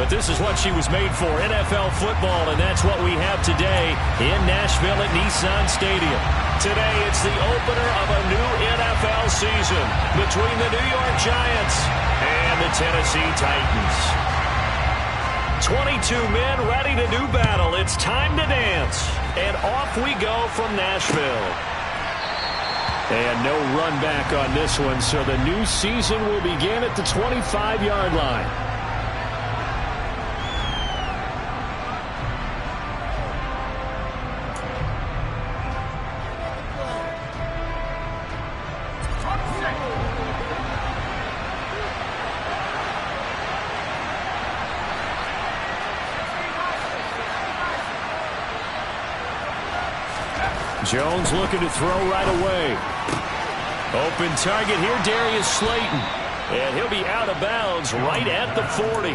But this is what she was made for, NFL football, and that's what we have today in Nashville at Nissan Stadium. Today, it's the opener of a new NFL season between the New York Giants and the Tennessee Titans. 22 men ready to do battle. It's time to dance. And off we go from Nashville. And no run back on this one, so the new season will begin at the 25-yard line. Jones looking to throw right away. Open target here, Darius Slayton. And he'll be out of bounds right at the 40.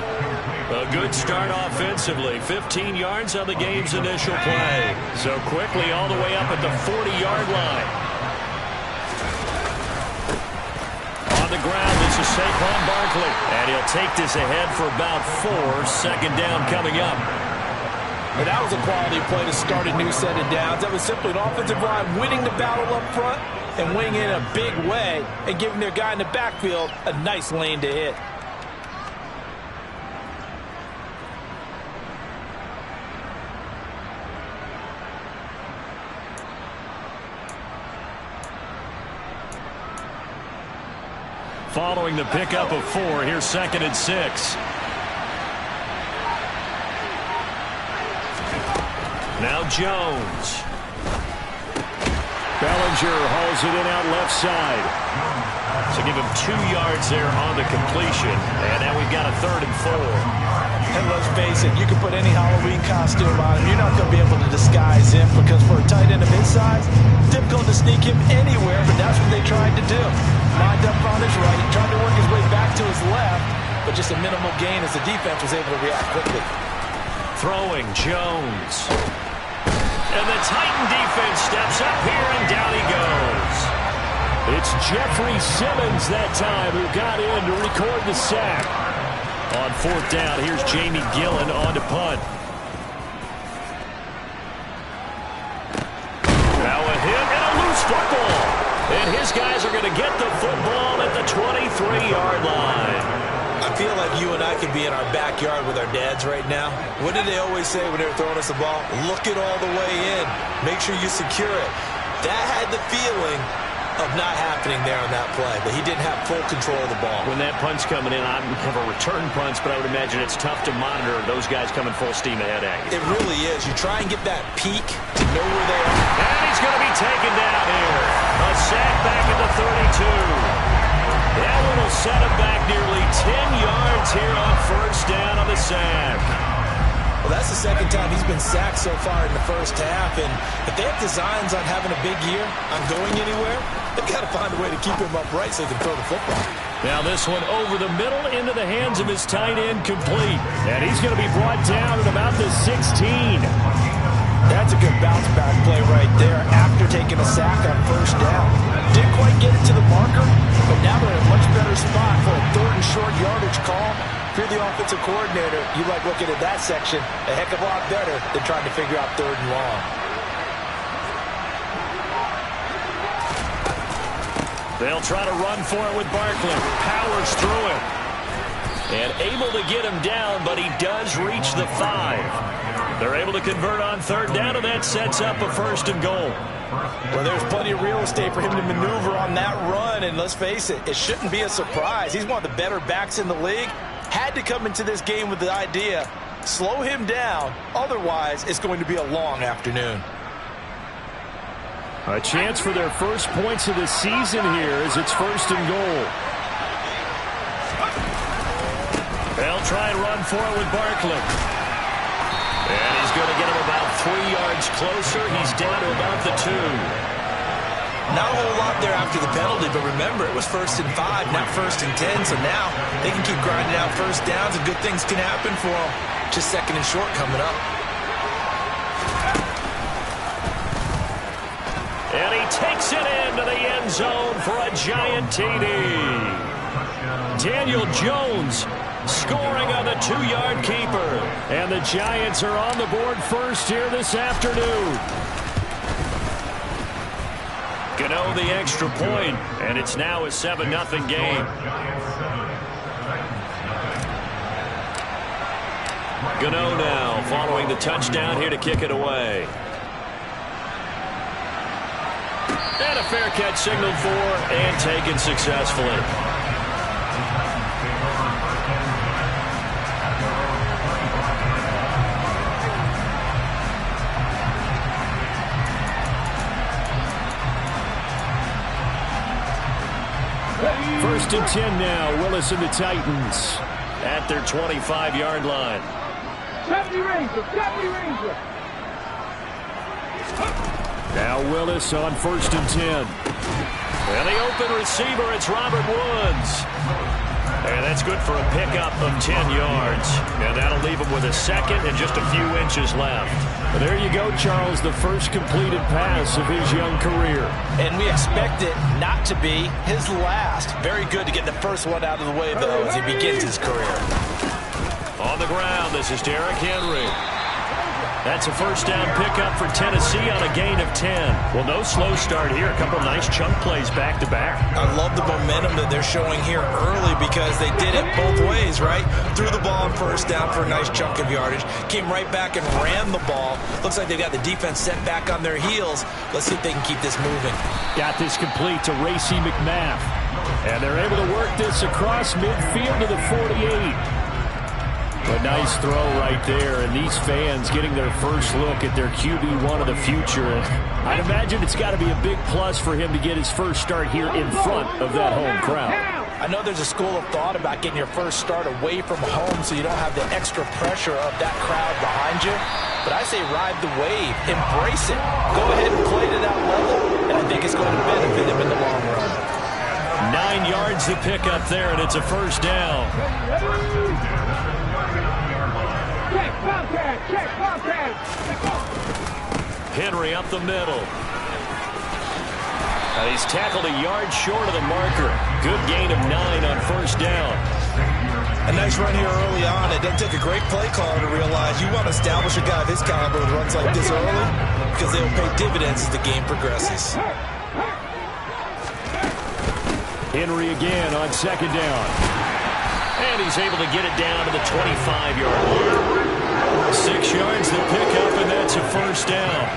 A good start offensively. 15 yards on the game's initial play. So quickly all the way up at the 40-yard line. On the ground, this is Saquon Barkley. And he'll take this ahead for about 4. Second down coming up. And that was a quality play to start a new set of downs. That was simply an offensive line winning the battle up front and winning in a big way and giving their guy in the backfield a nice lane to hit. Following the pickup of 4, here's 2nd and 6. Now Jones. Bellinger hauls it in out left side. So give him 2 yards there on the completion. And now we've got a 3rd and 4. And let's face it, you can put any Halloween costume on him. You're not going to be able to disguise him because for a tight end of his size, difficult to sneak him anywhere, but that's what they tried to do. Lined up on his right, tried to work his way back to his left, but just a minimal gain as the defense was able to react quickly. Throwing Jones. And the Titan defense steps up here, and down he goes. It's Jeffrey Simmons that time who got in to record the sack. On 4th down, here's Jamie Gillen on to punt. Now a hit and a loose football. And his guys are going to get the football at the 23-yard line. I feel like you and I could be in our backyard with our dads right now. What did they always say when they were throwing us the ball? Look it all the way in. Make sure you secure it. That had the feeling of not happening there on that play, but he didn't have full control of the ball. When that punt's coming in, I have a return punch, but I would imagine it's tough to monitor those guys coming full steam ahead at you. It really is. You try and get that peak to know where they are. And he's going to be taken down here. A sack back at the 32. That one will set him back nearly 10 yards here on 1st down on the sack. Well, that's the 2nd time he's been sacked so far in the 1st half, and if they have designs on having a big year, on going anywhere, they've got to find a way to keep him upright so they can throw the football. Now this one over the middle into the hands of his tight end complete. And he's going to be brought down at about the 16. That's a good bounce-back play right there after taking a sack on 1st down. Didn't quite get it to the marker, but now they're in a much better spot for a 3rd and short yardage call. If you're the offensive coordinator, you like looking at that section a heck of a lot better than trying to figure out 3rd and long. They'll try to run for it with Barkley. Powers through it. And able to get him down, but he does reach the 5. They're able to convert on 3rd down, and that sets up a 1st and goal. Well, there's plenty of real estate for him to maneuver on that run, and let's face it, it shouldn't be a surprise. He's one of the better backs in the league. Had to come into this game with the idea, slow him down, otherwise it's going to be a long afternoon. A chance for their first points of the season here as it's 1st and goal. They'll try and run for it with Barkley. And he's going to get him about 3 yards closer. He's down to about the 2. Not a whole lot there after the penalty, but remember, it was 1st and 5, not 1st and 10, so now they can keep grinding out 1st downs and good things can happen for them. Just 2nd and short coming up. And he takes it into the end zone for a giant TD. Daniel Jones Scoring on the 2-yard keeper. And the Giants are on the board first here this afternoon. Gano the extra point, and it's now a 7-0 game. Gano now following the touchdown here to kick it away. And a fair catch signaled for and taken successfully. First and 10 now. Willis and the Titans at their 25-yard line. Now Willis on first and 10. And the open receiver, it's Robert Woods. And that's good for a pickup of 10 yards. And that'll leave him with a second and just a few inches left. Well, there you go, Charles, the first completed pass of his young career. And we expect it not to be his last. Very good to get the first one out of the way, though, as he begins his career. On the ground, this is Derrick Henry. That's a first down pickup for Tennessee on a gain of 10. Well, no slow start here. A couple nice chunk plays back-to-back. I love the momentum that they're showing here early because they did it both ways, right? Threw the ball on first down for a nice chunk of yardage. Came right back and ran the ball. Looks like they've got the defense set back on their heels. Let's see if they can keep this moving. Got this complete to Racey McMath. And they're able to work this across midfield to the 48. A nice throw right there, and these fans getting their first look at their QB1 of the future. I'd imagine it's got to be a big plus for him to get his first start here in front of that home crowd. I know there's a school of thought about getting your first start away from home so you don't have the extra pressure of that crowd behind you. But I say ride the wave, embrace it, go ahead and play to that level, and I think it's going to benefit him in the long run. 9 yards to pick up there, and it's a first down. Henry up the middle. He's tackled a yard short of the marker. Good gain of 9 on first down. A nice run here early on. It doesn't take a great play caller to realize you want to establish a guy of his caliber with runs like this early because they will pay dividends as the game progresses. Henry again on second down. And he's able to get it down to the 25-yard line. 6 yards to pick up, and that's a first down.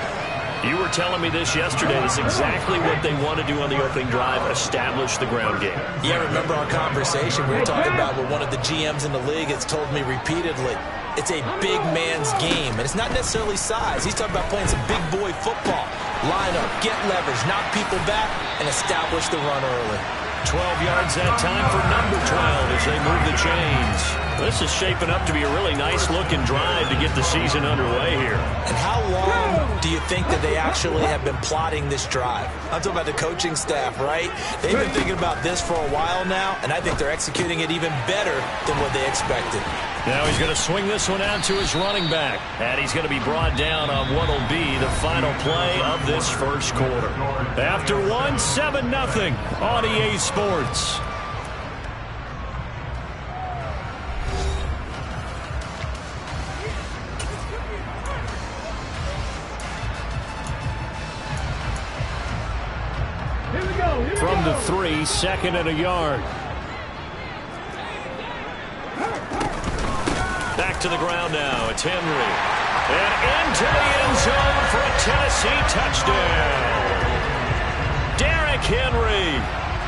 You were telling me this yesterday. That's exactly what they want to do on the opening drive, establish the ground game. Yeah, remember our conversation we were talking about with one of the GMs in the league has told me repeatedly, it's a big man's game, and it's not necessarily size. He's talking about playing some big boy football. Line up, get leverage, knock people back, and establish the run early. 12 yards that time for number 12 as they move the chains. This is shaping up to be a really nice-looking drive to get the season underway here. And how long do you think that they actually have been plotting this drive? I'm talking about the coaching staff, right? They've been thinking about this for a while now, and I think they're executing it even better than what they expected. Now he's going to swing this one out to his running back. And he's going to be brought down on what will be the final play of this first quarter. After 7-0 on EA Sports. From the 3, second and a yard. Back to the ground now. It's Henry. And into the end zone for a Tennessee touchdown. Derrick Henry.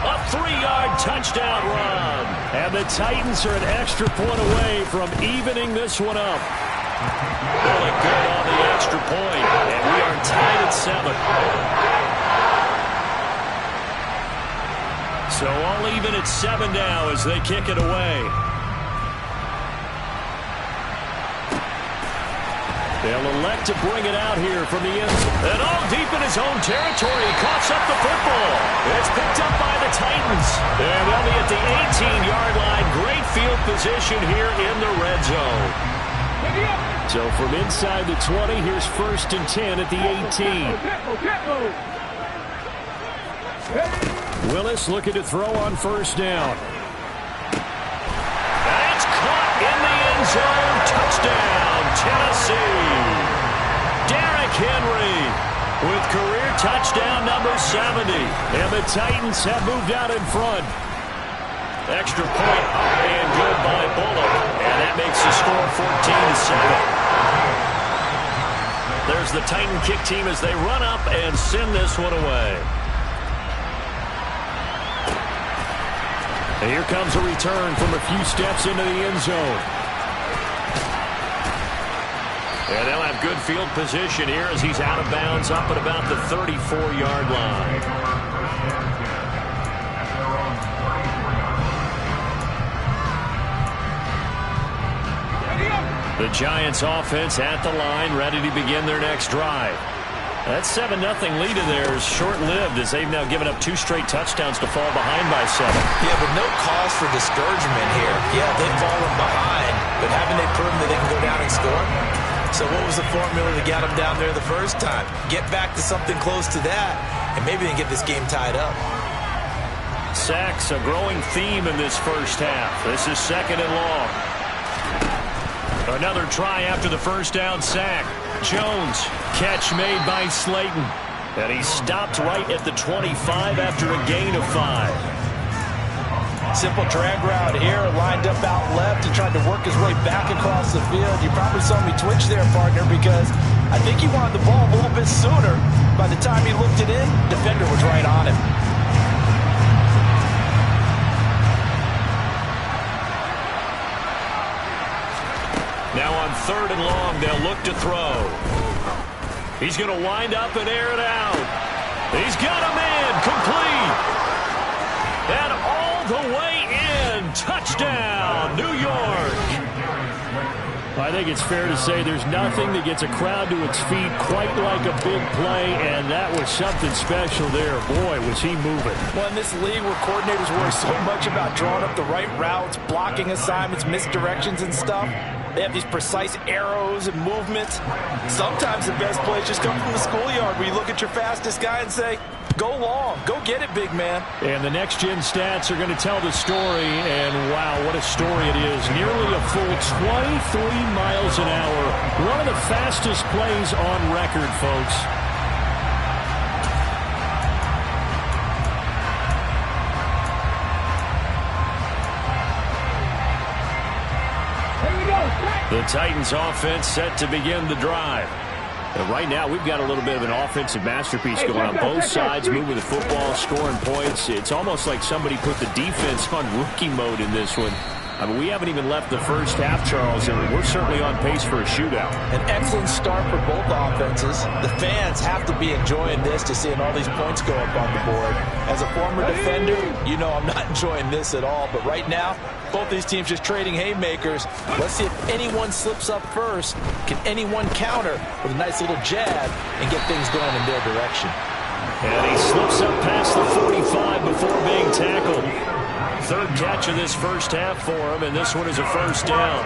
A 3-yard touchdown run. And the Titans are an extra point away from evening this one up. Really good on the extra point. And we are tied at 7. So all even at 7 now as they kick it away. They'll elect to bring it out here from the end zone. And all deep in his own territory. He coughs up the football. It's picked up by the Titans. And they'll be at the 18-yard line. Great field position here in the red zone. So from inside the 20, here's first and 10 at the 18. Willis looking to throw on first down. That's caught. end zone. Touchdown, Tennessee. Derrick Henry with career touchdown number 70. And the Titans have moved out in front. Extra point up and good by Bullock. And that makes the score 14-7. There's the Titan kick team as they run up and send this one away. And here comes a return from a few steps into the end zone. And they'll have good field position here as he's out of bounds up at about the 34-yard line. The Giants offense at the line, ready to begin their next drive. That 7-0 lead of theirs short-lived as they've now given up 2 straight touchdowns to fall behind by 7. Yeah, but no cause for discouragement here. Yeah, they've fallen behind, but haven't they proven that they can go down and score? So what was the formula to get them down there the first time? Get back to something close to that, and maybe they can get this game tied up. Sacks, a growing theme in this first half. This is 2nd and long. Another try after the first down sack. Jones, catch made by Slayton. And he stopped right at the 25 after a gain of 5. Simple drag route here, lined up out left. He tried to work his way back across the field. You probably saw me twitch there, partner, because I think he wanted the ball a little bit sooner. By the time he looked it in, defender was right on him. Now on 3rd and long, they'll look to throw. He's going to wind up and air it out. He's got a man complete. And all the way in. Touchdown, New York. I think it's fair to say there's nothing that gets a crowd to its feet quite like a big play, and that was something special there. Boy, was he moving. Well, in this league where coordinators worry so much about drawing up the right routes, blocking assignments, misdirections and stuff, they have these precise arrows and movements. Sometimes the best plays just come from the schoolyard where you look at your fastest guy and say, go long, go get it, big man. And the next-gen stats are going to tell the story, and wow, what a story it is. Nearly a full 23 miles an hour. One of the fastest plays on record, folks. The Titans offense set to begin the drive. And right now, we've got a little bit of an offensive masterpiece going on. Both sides moving the football, scoring points. It's almost like somebody put the defense on rookie mode in this one. I mean, we haven't even left the first half, Charles, and we're certainly on pace for a shootout. An excellent start for both offenses. The fans have to be enjoying this to seeing all these points go up on the board. As a former defender, you know I'm not enjoying this at all. But right now, both these teams just trading haymakers. Let's see if anyone slips up first. Can anyone counter with a nice little jab and get things going in their direction? And he slips up past the 45 before being tackled. 3rd catch of this first half for him, and this one is a first down.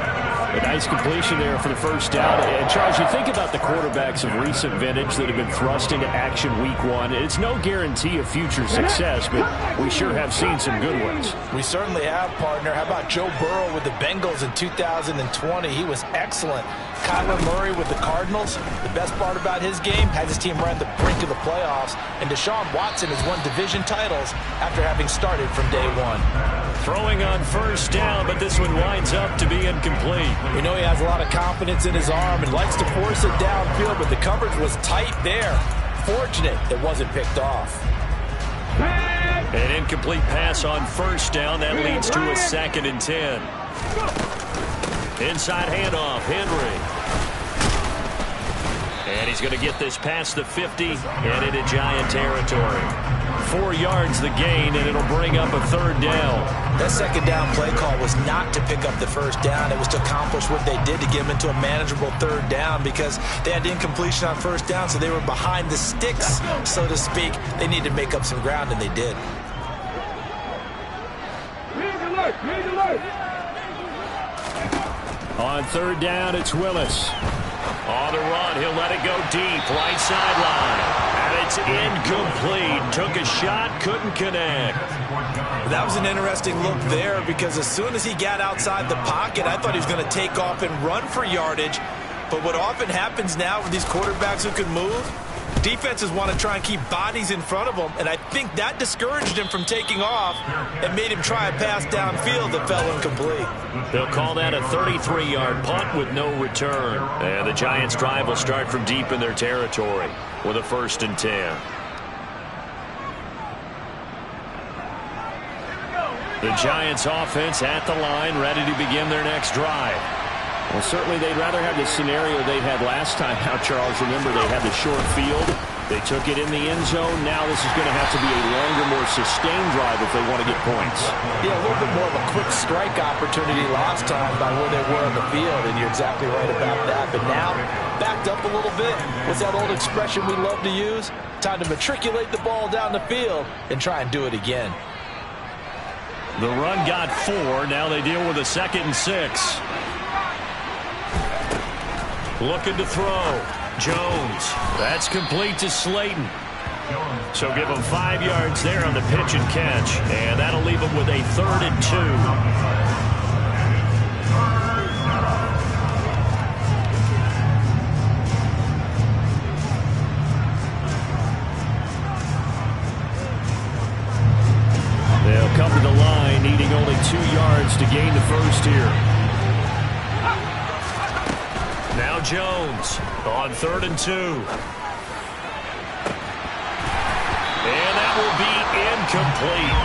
A nice completion there for the first down. And, Charles, you think about the quarterbacks of recent vintage that have been thrust into action week 1. It's no guarantee of future success, but we sure have seen some good ones. We certainly have, partner. How about Joe Burrow with the Bengals in 2020? He was excellent. Kyler Murray with the Cardinals. The best part about his game, has his team right at the brink of the playoffs. And Deshaun Watson has won division titles after having started from day 1. Throwing on first down, but this one winds up to be incomplete. We know he has a lot of confidence in his arm and likes to force it downfield, but the coverage was tight there. Fortunate it wasn't picked off. An incomplete pass on first down. That leads to a 2nd and 10. Inside handoff, Henry. And he's going to get this past the 50 and into Giant territory. 4 yards the gain, and it'll bring up a 3rd down. That 2nd down play call was not to pick up the first down. It was to accomplish what they did to get them into a manageable 3rd down because they had incompletion on first down, so they were behind the sticks, so to speak. They needed to make up some ground, and they did. On 3rd down, it's Willis. On the run, he'll let it go deep, right sideline. And it's incomplete. Took a shot, couldn't connect. That was an interesting look there because as soon as he got outside the pocket, I thought he was going to take off and run for yardage. But what often happens now with these quarterbacks who can move, defenses want to try and keep bodies in front of them, and I think that discouraged him from taking off and made him try a pass downfield that fell incomplete. They'll call that a 33-yard punt with no return. And the Giants' drive will start from deep in their territory with a 1st and 10. The Giants' offense at the line, ready to begin their next drive. Well, certainly they'd rather have the scenario they had last time out, Charles. Remember, they had the short field. They took it in the end zone. Now this is going to have to be a longer, more sustained drive if they want to get points. Yeah, a little bit more of a quick strike opportunity last time by where they were on the field, and you're exactly right about that. But now, backed up a little bit. What's that old expression we love to use? Time to matriculate the ball down the field and try and do it again. The run got 4. Now they deal with a 2nd and 6. Looking to throw. Jones. That's complete to Slayton. So give him 5 yards there on the pitch and catch. And that'll leave him with a 3rd and 2. They'll come to the line, needing only 2 yards to gain the first here. Now Jones on 3rd and 2. And that will be incomplete.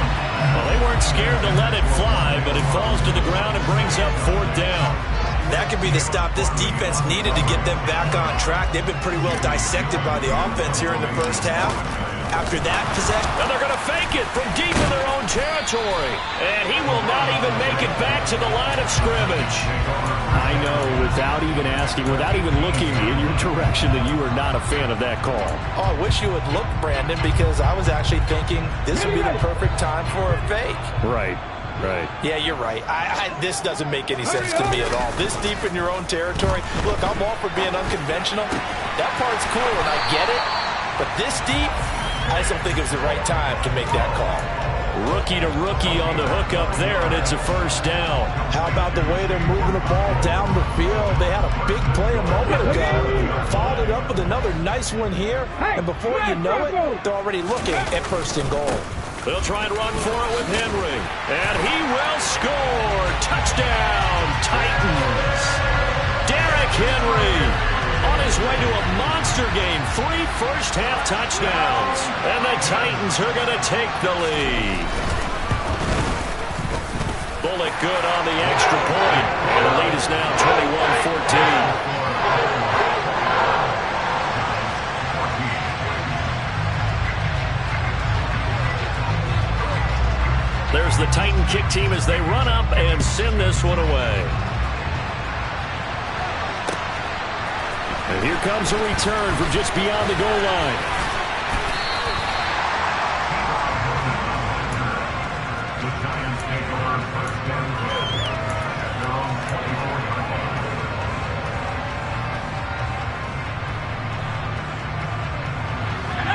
Well, they weren't scared to let it fly, but it falls to the ground and brings up 4th down. That could be the stop this defense needed to get them back on track. They've been pretty well dissected by the offense here in the first half. After that possession, and they're going to fake it from deep in their own territory. And he will not even make it back to the line of scrimmage. I know, without even asking, without even looking in your direction, that you are not a fan of that call. Oh, I wish you would look, Brandon, because I was actually thinking this would be the perfect time for a fake. Right. Right. Yeah, you're right. This doesn't make any sense to me at all. This deep in your own territory. Look, I'm all for being unconventional. That part's cool, and I get it. But this deep, I just don't think it was the right time to make that call. Rookie to rookie on the hook up there, and it's a 1st down. How about the way they're moving the ball down the field? They had a big play a moment ago, followed it up with another nice one here, and before you know it, they're already looking at 1st and goal. They'll try and run for it with Henry, and he will score. Touchdown, Titans. Derrick Henry on his way to a monster game. 3 first-half touchdowns. And the Titans are going to take the lead. Bullock good on the extra point. And the lead is now 21-14. There's the Titan kick team as they run up and send this one away. And here comes a return from just beyond the goal line.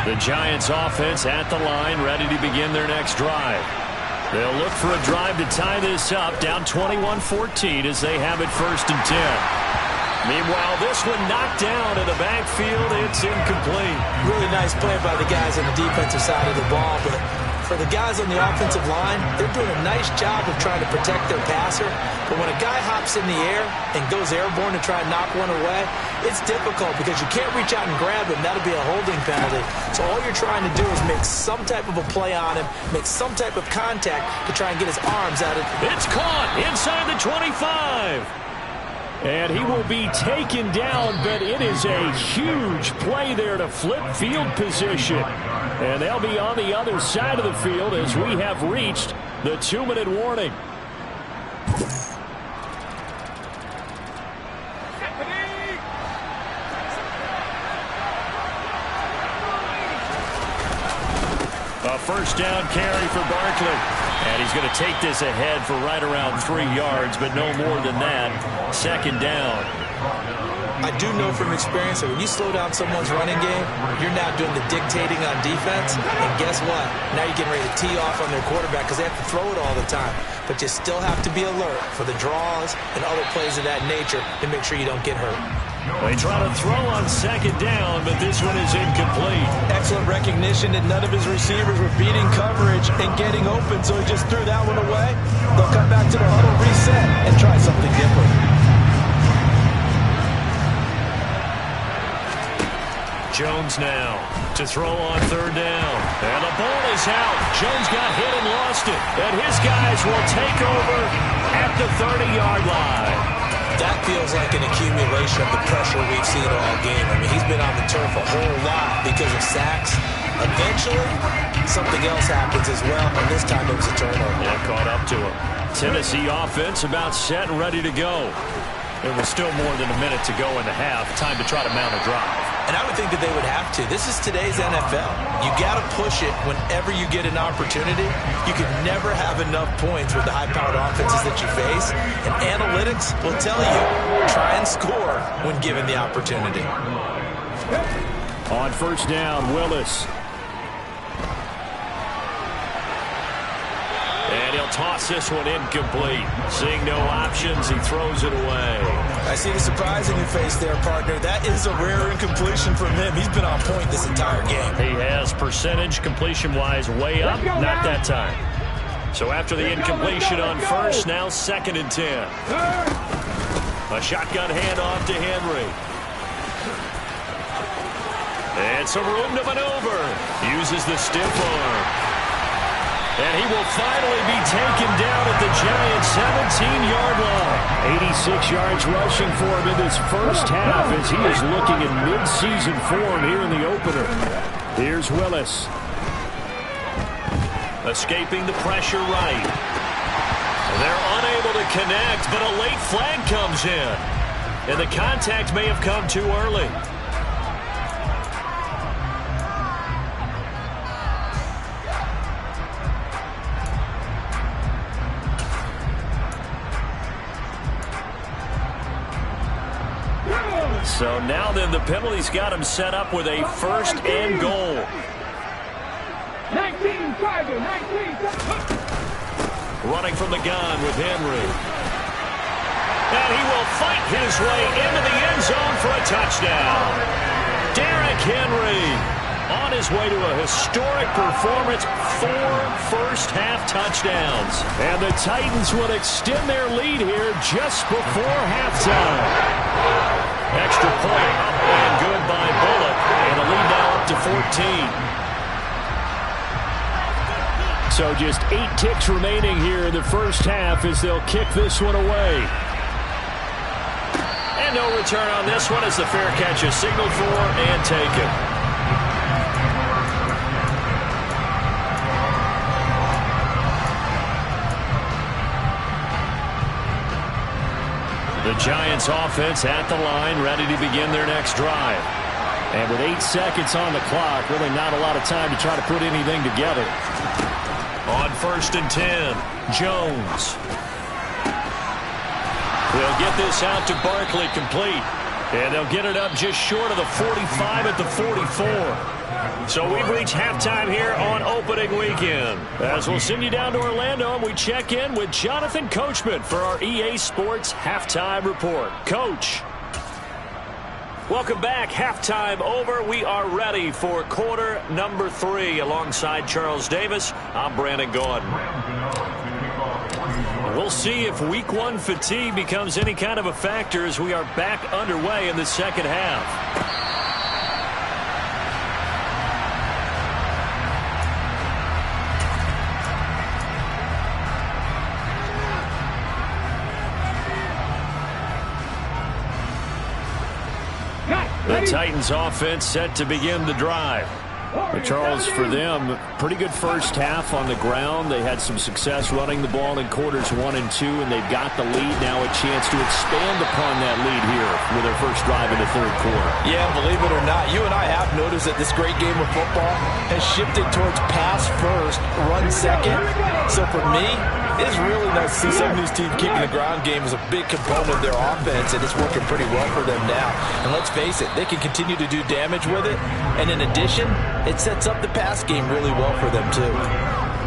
The Giants offense at the line, ready to begin their next drive. They'll look for a drive to tie this up, down 21-14 as they have it 1st and 10. Meanwhile, this one knocked down in the backfield. It's incomplete. Really nice play by the guys on the defensive side of the ball, but for the guys on the offensive line, they're doing a nice job of trying to protect their passer. But when a guy hops in the air and goes airborne to try and knock one away, it's difficult because you can't reach out and grab him. That'll be a holding penalty. So all you're trying to do is make some type of a play on him, make some type of contact to try and get his arms out of it. It's caught inside the 25. And he will be taken down, but it is a huge play there to flip field position. And they'll be on the other side of the field as we have reached the 2-minute warning. A 1st down carry for Barkley. And he's going to take this ahead for right around 3 yards, but no more than that. 2nd down. I do know from experience that when you slow down someone's running game, you're now doing the dictating on defense. And guess what? Now you're getting ready to tee off on their quarterback because they have to throw it all the time. But you still have to be alert for the draws and other plays of that nature to make sure you don't get hurt. They try to throw on second down, but this one is incomplete. Excellent recognition that none of his receivers were beating coverage and getting open, so he just threw that one away. They'll come back to the huddle, reset, and try something different. Jones now to throw on third down. And the ball is out. Jones got hit and lost it. And his guys will take over at the 30-yard line. That feels like an accumulation of the pressure we've seen all game. I mean, he's been on the turf a whole lot because of sacks. Eventually, something else happens as well, and this time it was a turnover. Yeah, caught up to him. Tennessee offense about set and ready to go. There was still more than a minute to go in the half. Time to try to mount a drive. And I would think that they would have to. This is today's NFL. You got to push it whenever you get an opportunity. You can never have enough points with the high-powered offenses that you face. And analytics will tell you, try and score when given the opportunity. On first down, Willis. And he'll toss this one incomplete. Seeing no options, he throws it away. I see the surprise in your face there, partner. That is a rare incompletion from him. He's been on point this entire game. He has percentage completion-wise way up. Not that time. So after the incompletion on first, now 2nd and 10. A shotgun handoff to Henry. And some room to maneuver. Uses the stiff arm. And he will finally be taken down at the Giants' 17-yard line. 86 yards rushing for him in this first half as he is looking in mid-season form here in the opener. Here's Willis. Escaping the pressure right. They're unable to connect, but a late flag comes in. And the contact may have come too early. So now then the penalty's got him set up with a 1st and goal. 19, Tiger, 19. Running from the gun with Henry. And he will fight his way into the end zone for a touchdown. Derrick Henry on his way to a historic performance, 4 first-half touchdowns. And the Titans will extend their lead here just before halftime. Extra point up and good by Bullock. And a lead now up to 14. So just 8 ticks remaining here in the first half as they'll kick this one away. And no return on this one as the fair catch is signaled for and taken. The Giants offense at the line, ready to begin their next drive. And with 8 seconds on the clock, really not a lot of time to try to put anything together. On 1st and 10, Jones. They'll get this out to Barkley complete. And they'll get it up just short of the 45 at the 44. So we've reached halftime here on opening weekend. As we'll send you down to Orlando and we check in with Jonathan Coachman for our EA Sports Halftime Report. Coach. Welcome back. Halftime over. We are ready for quarter number 3 alongside Charles Davis. I'm Brandon Gaudin. We'll see if week 1 fatigue becomes any kind of a factor as we are back underway in the second half. The Titans offense set to begin the drive. But Charles, for them, pretty good first half on the ground. They had some success running the ball in quarters 1 and 2, and they've got the lead now, a chance to expand upon that lead here. with their first drive in the third quarter. Yeah, believe it or not, you and I have noticed that this great game of football has shifted towards pass first, run second. So for me, it's really nice to see some of these teams keeping the ground game as a big component of their offense, and it's working pretty well for them now. And let's face it, they can continue to do damage with it. And in addition, it sets up the pass game really well for them too.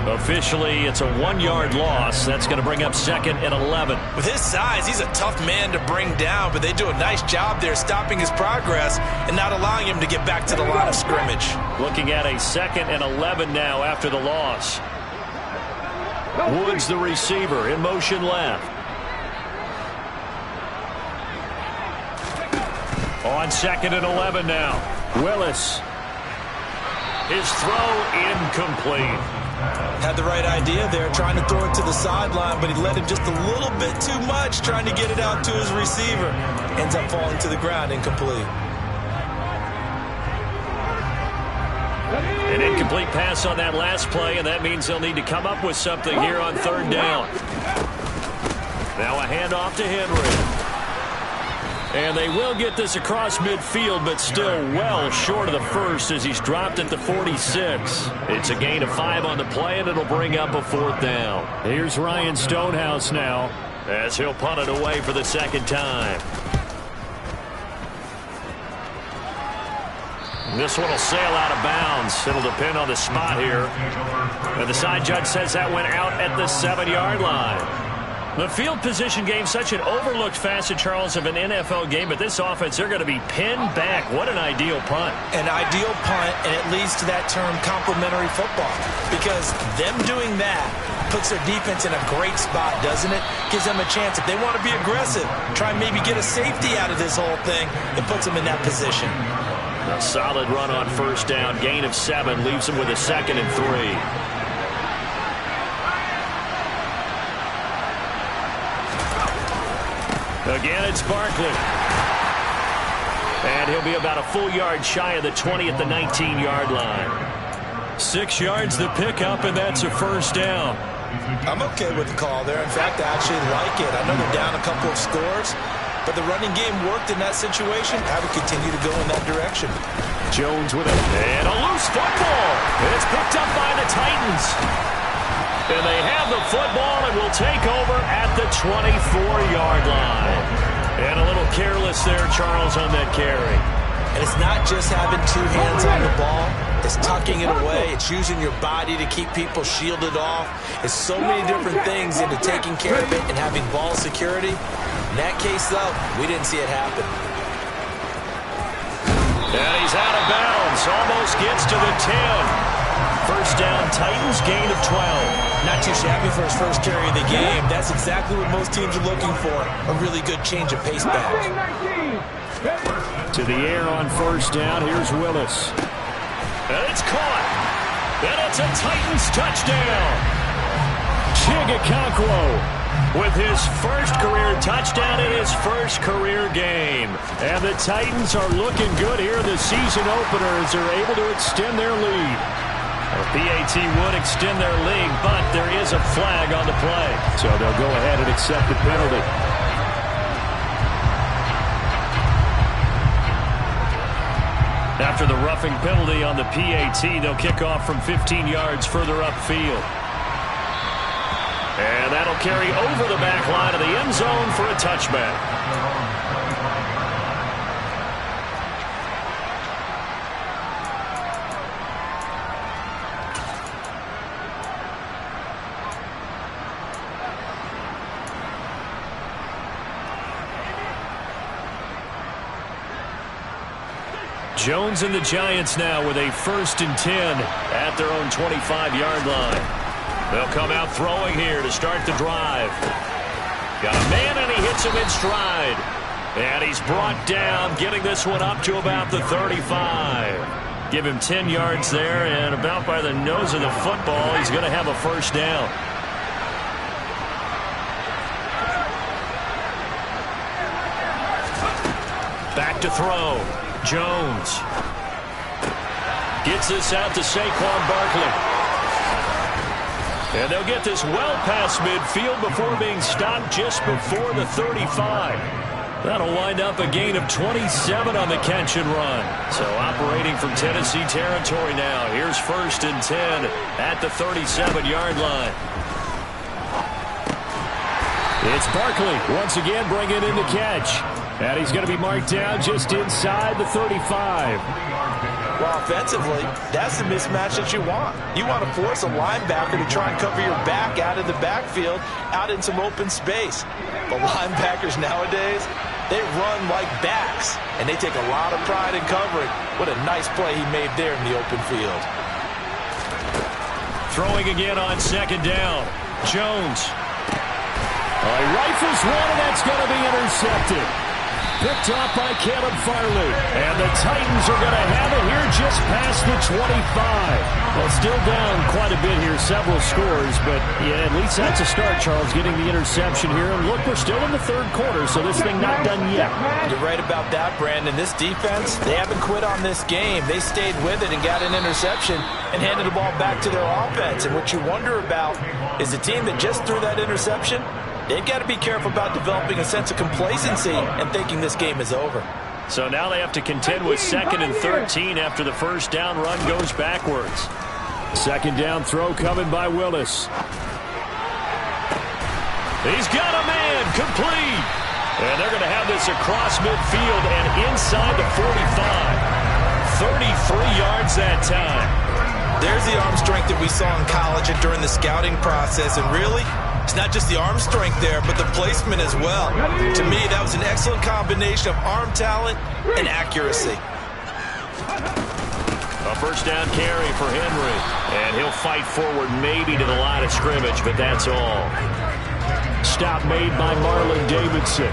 Officially, it's a 1-yard loss. That's going to bring up 2nd and 11. With his size, he's a tough man to bring down, but they do a nice job there stopping his progress and not allowing him to get back to the line of scrimmage. Looking at a 2nd and 11 now after the loss. Woods, the receiver, in motion left. On 2nd and 11 now. Willis. His throw incomplete. Had the right idea there, trying to throw it to the sideline, but he let him just a little bit too much, trying to get it out to his receiver. Ends up falling to the ground, incomplete. An incomplete pass on that last play, and that means they'll need to come up with something here on 3rd down. Now a handoff to Henry. And they will get this across midfield, but still well short of the first as he's dropped at the 46. It's a gain of 5 on the play, and it'll bring up a 4th down. Here's Ryan Stonehouse now as he'll punt it away for the 2nd time. This one will sail out of bounds. It'll depend on the spot here. And the side judge says that went out at the 7-yard line. The field position game, such an overlooked facet, Charles, of an NFL game, but this offense, they're going to be pinned back. What an ideal punt. An ideal punt, and it leads to that term complementary football, because them doing that puts their defense in a great spot, doesn't it? Gives them a chance. If they want to be aggressive, try and maybe get a safety out of this whole thing, it puts them in that position. A solid run on 1st down, gain of 7, leaves them with a 2nd and 3. Again, it's Barkley. And he'll be about a full yard shy of the 20 at the 19-yard line. 6 yards the pickup, and that's a 1st down. I'm okay with the call there. In fact, I actually like it. I know they're down a couple of scores, but the running game worked in that situation. I would continue to go in that direction. Jones with it. And a loose football. And it's picked up by the Titans. And they have the football and will take over at the 24-yard line. And a little careless there, Charles, on that carry. And it's not just having 2 hands on the ball. It's tucking it away. It's using your body to keep people shielded off. It's so many different things into taking care of it and having ball security. In that case, though, we didn't see it happen. And he's out of bounds. Almost gets to the 10. 1st down, Titans, gain of 12. Not too shabby for his first carry of the game. That's exactly what most teams are looking for. A really good change of pace back. To the air on 1st down. Here's Willis. And it's caught. And it's a Titans touchdown. Chigakonkwo with his first career touchdown in his first career game. And the Titans are looking good here in the season opener as they're able to extend their lead. The PAT would extend their lead, but there is a flag on the play. So they'll go ahead and accept the penalty. After the roughing penalty on the PAT, they'll kick off from 15 yards further upfield. And that'll carry over the back line of the end zone for a touchback. Jones and the Giants now with a 1st and 10 at their own 25-yard line. They'll come out throwing here to start the drive. Got a man, and he hits him in stride. And he's brought down, getting this one up to about the 35. Give him 10 yards there, and about by the nose of the football, he's going to have a 1st down. Back to throw. Jones gets this out to Saquon Barkley. And they'll get this well past midfield before being stopped just before the 35. That'll wind up a gain of 27 on the catch and run. So operating from Tennessee territory now. Here's 1st and 10 at the 37-yard line. It's Barkley once again bringing in the catch. And he's going to be marked down just inside the 35. Well, offensively, that's the mismatch that you want. You want to force a linebacker to try and cover your back out of the backfield, out in some open space. But linebackers nowadays, they run like backs, and they take a lot of pride in covering. What a nice play he made there in the open field. Throwing again on 2nd down. Jones. He rifles one, and that's going to be intercepted. Picked off by Caleb Farley. And the Titans are going to have it here just past the 25. Well, still down quite a bit here, several scores. But, yeah, at least that's a start, Charles, getting the interception here. And, look, we're still in the 3rd quarter, so this thing not done yet. You're right about that, Brandon. This defense, they haven't quit on this game. They stayed with it and got an interception and handed the ball back to their offense. And what you wonder about is the team that just threw that interception, they've got to be careful about developing a sense of complacency and thinking this game is over. So now they have to contend with 2nd and 13 after the 1st down run goes backwards. 2nd down throw coming by Willis. He's got a man complete. And they're going to have this across midfield and inside the 45. 33 yards that time. There's the arm strength that we saw in college and during the scouting process. And really, it's not just the arm strength there, but the placement as well. To me, that was an excellent combination of arm talent and accuracy. A 1st down carry for Henry. And he'll fight forward maybe to the line of scrimmage, but that's all. Stop made by Marlon Davidson.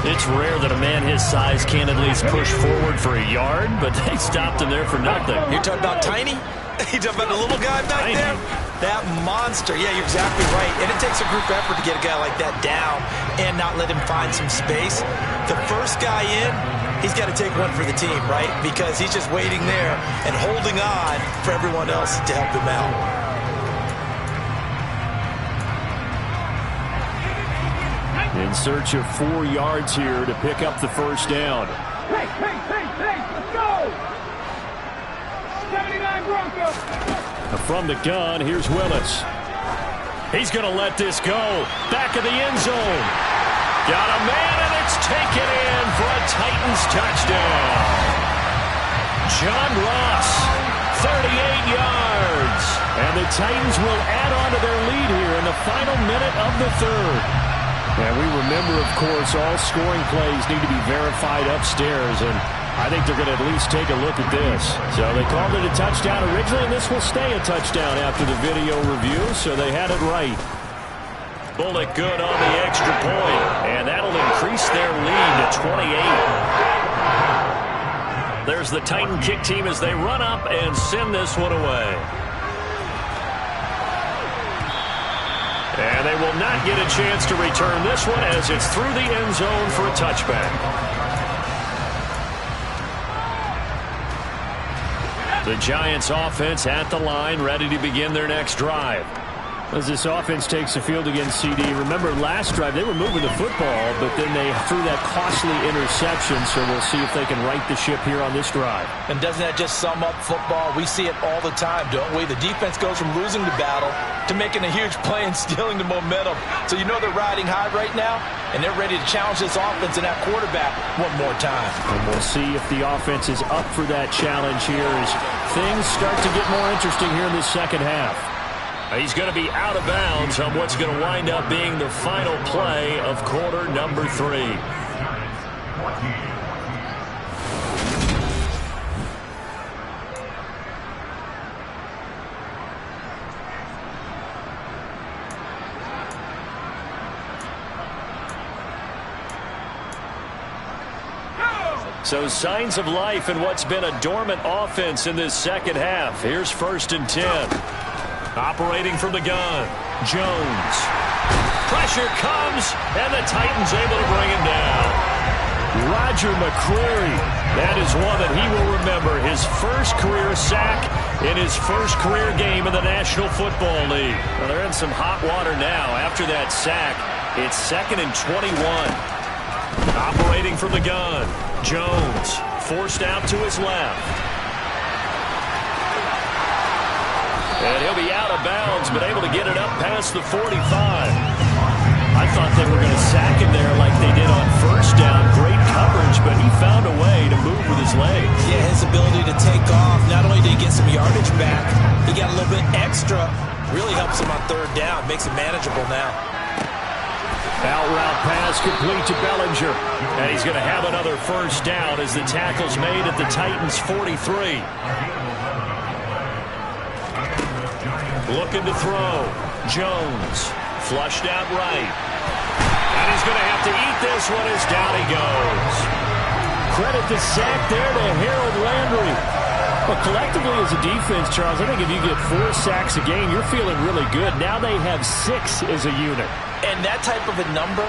It's rare that a man his size can't at least push forward for a yard, but they stopped him there for nothing. You're talking about tiny? You talking about the little guy back there? That monster. Yeah, you're exactly right. And it takes a group effort to get a guy like that down and not let him find some space. The first guy in, he's got to take one for the team, right? Because he's just waiting there and holding on for everyone else to help him out. In search of 4 yards here to pick up the 1st down. Hey, let's go! 79 Broncos! From the gun, here's Willis. He's going to let this go. Back of the end zone. Got a man, and it's taken in for a Titans touchdown. John Ross, 38 yards. And the Titans will add on to their lead here in the final minute of the 3rd. And we remember, of course, all scoring plays need to be verified upstairs, and I think they're going to at least take a look at this. So they called it a touchdown originally, and this will stay a touchdown after the video review, so they had it right. Bullock good on the extra point, and that'll increase their lead to 28. There's the Titan kick team as they run up and send this one away. And they will not get a chance to return this one as it's through the end zone for a touchback. The Giants offense at the line, ready to begin their next drive. As this offense takes the field against CD, remember last drive they were moving the football, but then they threw that costly interception, so we'll see if they can right the ship here on this drive. And doesn't that just sum up football? We see it all the time, don't we? The defense goes from losing the battle to making a huge play and stealing the momentum. So you know they're riding high right now, and they're ready to challenge this offense and that quarterback one more time. And we'll see if the offense is up for that challenge here as things start to get more interesting here in the 2nd half. He's going to be out of bounds on what's going to wind up being the final play of quarter number 3. So signs of life in what's been a dormant offense in this 2nd half. Here's 1st and 10. Operating from the gun, Jones. Pressure comes, and the Titans able to bring him down. Roger McCreary. That is one that he will remember. His first career sack in his first career game in the National Football League. Well, they're in some hot water now. After that sack, it's 2nd and 21. Operating from the gun, Jones forced out to his left. And he'll be out of bounds, but able to get it up past the 45. I thought they were going to sack him there like they did on first down. Great coverage, but he found a way to move with his legs. Yeah, his ability to take off, not only did he get some yardage back, he got a little bit extra. Really helps him on third down, makes it manageable now. Out route pass complete to Bellinger. And he's going to have another first down as the tackle's made at the Titans' 43. Looking to throw. Jones flushed out right. And he's going to have to eat this one as down he goes. Credit the sack there to Harold Landry. But collectively as a defense, Charles, I think if you get 4 sacks a game, you're feeling really good. Now they have 6 as a unit. And that type of a number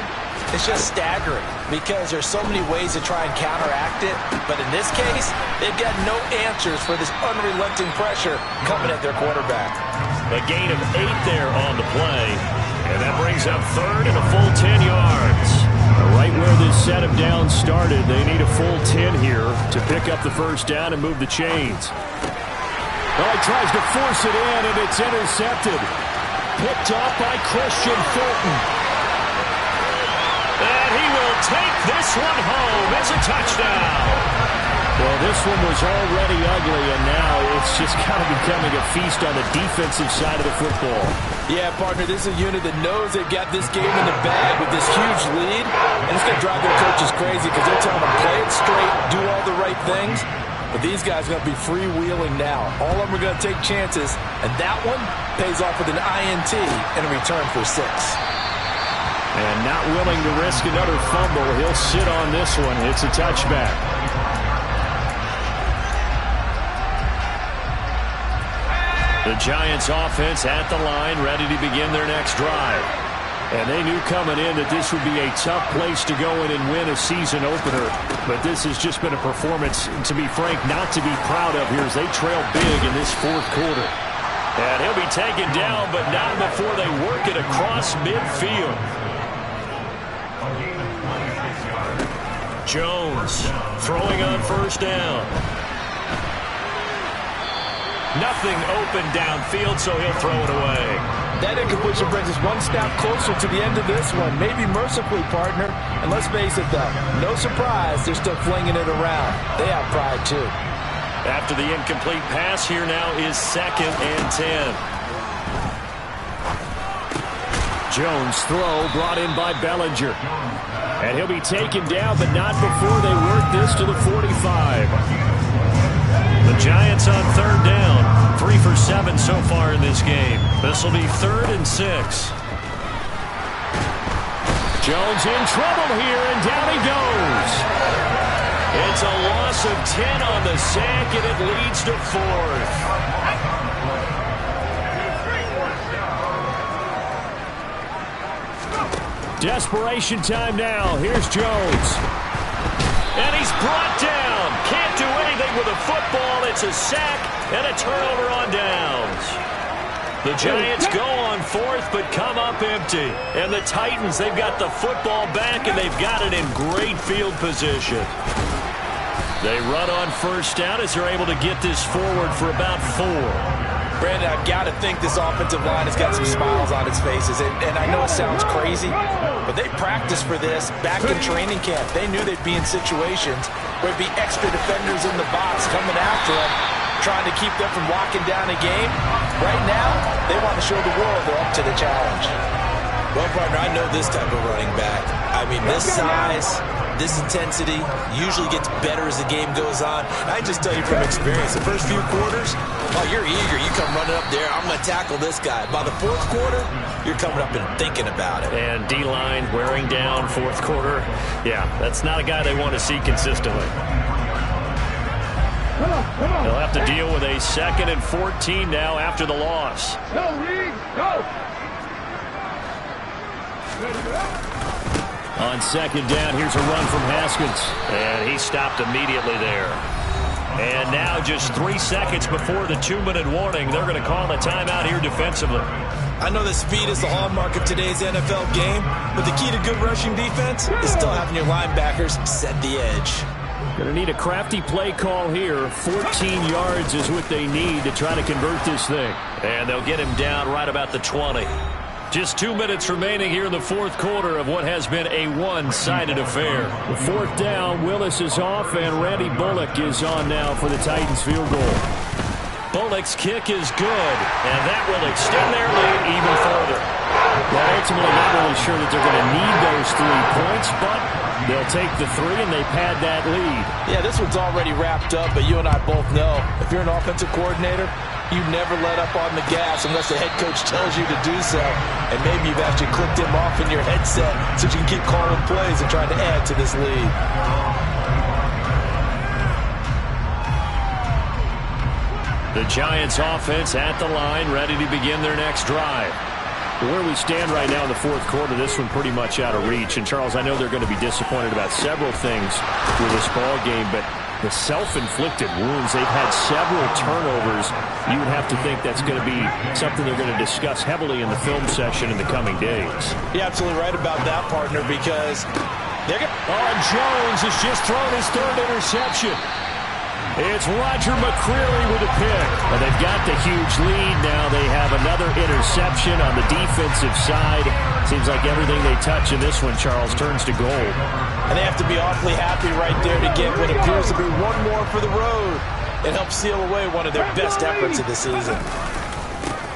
is just staggering because there's so many ways to try and counteract it. But in this case, they've got no answers for this unrelenting pressure coming at their quarterback. A gain of 8 there on the play. And that brings up third and a full 10 yards. Right where this set of downs started, they need a full 10 here to pick up the first down and move the chains. Well, he tries to force it in, and it's intercepted. Picked off by Christian Fulton. And he will take this one home as a touchdown. Well, this one was already ugly, and now it's just kind of becoming a feast on the defensive side of the football. Yeah, partner, this is a unit that knows they've got this game in the bag with this huge lead, and it's going to drive their coaches crazy because they're telling them play it straight, do all the right things. But these guys are going to be freewheeling now. All of them are going to take chances, and that one pays off with an INT in a return for 6. And not willing to risk another fumble, he'll sit on this one. It's a touchback. The Giants offense at the line, ready to begin their next drive. And they knew coming in that this would be a tough place to go in and win a season opener. But this has just been a performance, to be frank, not to be proud of here as they trail big in this fourth quarter. And he'll be taken down, but not before they work it across midfield. Jones throwing on first down. Nothing open downfield, so he'll throw it away. That incompletion brings us one step closer to the end of this one. Maybe mercifully, partner. And let's face it, though, no surprise, they're still flinging it around. They have pride, too. After the incomplete pass, here now is 2nd and 10. Jones' throw brought in by Bellinger. And he'll be taken down, but not before they work this to the 45. The Giants on third down. 3 for 7 so far in this game. This will be 3rd and 6. Jones in trouble here, and down he goes. It's a loss of 10 on the sack, and it leads to 4th. Desperation time now. Here's Jones. And he's brought down. Can't do anything with a football. It's a sack and a turnover on downs. The Giants go on 4th but come up empty. And the Titans, they've got the football back and they've got it in great field position. They run on first down as they're able to get this forward for about 4. Brandon, I've got to think this offensive line has got some smiles on its faces. And I know it sounds crazy, but they practiced for this back in training camp. They knew they'd be in situations where there'd be extra defenders in the box coming after them, trying to keep them from locking down a game. Right now, they want to show the world they're up to the challenge. Well, partner, I know this type of running back. I mean, this size, this intensity usually gets better as the game goes on. I just tell you from experience, the first few quarters, oh, you're eager. You come running up there, I'm going to tackle this guy. By the 4th quarter, you're coming up and thinking about it. And D-line wearing down 4th quarter. Yeah, that's not a guy they want to see consistently. They'll have to deal with a 2nd and 14 now after the loss. Go, Reed, go! On 2nd down, here's a run from Haskins. And he stopped immediately there. And now just 3 seconds before the 2-minute warning, they're going to call a timeout here defensively. I know that speed is the hallmark of today's NFL game, but the key to good rushing defense is still having your linebackers set the edge. Going to need a crafty play call here. 14 yards is what they need to try to convert this thing. And they'll get him down right about the 20. Just 2 minutes remaining here in the fourth quarter of what has been a one-sided affair. The fourth down, Willis is off, and Randy Bullock is on now for the Titans field goal. Bullock's kick is good, and that will extend their lead even further. Well, ultimately, not really sure that they're going to need those 3 points, but they'll take the 3 and they pad that lead. Yeah, this one's already wrapped up, but you and I both know if you're an offensive coordinator, you never let up on the gas unless the head coach tells you to do so. And maybe you've actually clicked him off in your headset so you can keep calling plays and trying to add to this lead. The Giants offense at the line, ready to begin their next drive. Where we stand right now in the fourth quarter, this one pretty much out of reach. And, Charles, I know they're going to be disappointed about several things with this ball game, but the self-inflicted wounds, they've had several turnovers. You would have to think that's going to be something they're going to discuss heavily in the film session in the coming days. You're absolutely right about that, partner, because they're going to... Jones has just thrown his 3rd interception. It's Roger McCreary with a pick. And they've got the huge lead now. They have another interception on the defensive side. Seems like everything they touch in this one, Charles, turns to gold. And they have to be awfully happy right there to get what appears to be one more for the road and help seal away one of their best efforts of the season.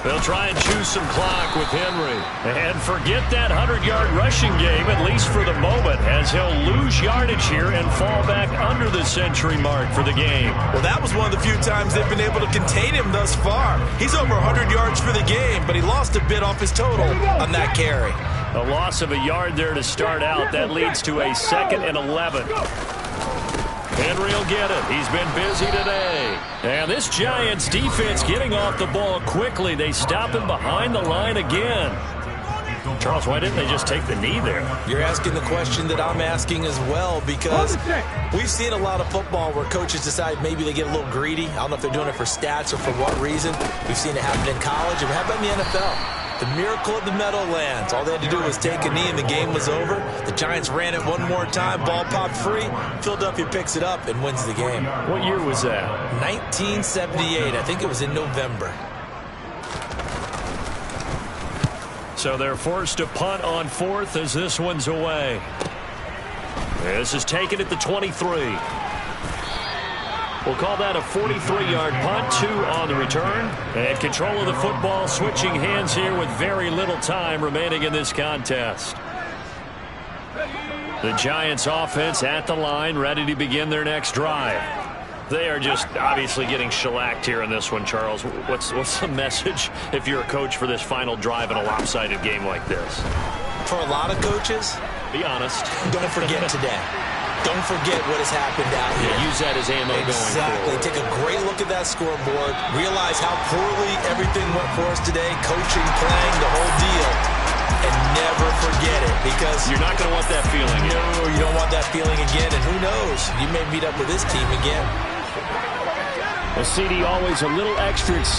They'll try and choose some clock with Henry. And forget that 100-yard rushing game, at least for the moment, as he'll lose yardage here and fall back under the century mark for the game. Well, that was one of the few times they've been able to contain him thus far. He's over 100 yards for the game, but he lost a bit off his total on that carry. A loss of a yard there to start out. That leads to a 2nd and 11. Henry will get it. He's been busy today. And this Giants defense getting off the ball quickly. They stop him behind the line again. Charles, why didn't they just take the knee there? You're asking the question that I'm asking as well, because we've seen a lot of football where coaches decide maybe they get a little greedy. I don't know if they're doing it for stats or for what reason. We've seen it happen in college, and how about in the NFL? The miracle of the Meadowlands. All they had to do was take a knee and the game was over. The Giants ran it one more time. Ball popped free. Philadelphia picks it up and wins the game. What year was that? 1978. I think it was in November. So they're forced to punt on 4th as this one's away. This is taken at the 23. We'll call that a 43-yard punt, 2 on the return. And control of the football, switching hands here with very little time remaining in this contest. The Giants offense at the line, ready to begin their next drive. They are just obviously getting shellacked here in this one, Charles. What's the message if you're a coach for this final drive in a lopsided game like this? For a lot of coaches, be honest. Don't forget today. Don't forget what has happened out here. Yeah, use that as ammo going forward. Exactly. Take a great look at that scoreboard. Realize how poorly everything went for us today. Coaching, playing, the whole deal. And never forget it, because you're not going to want that feeling again. No, you don't want that feeling again. And who knows? You may meet up with this team again. A CD always a little extra exciting.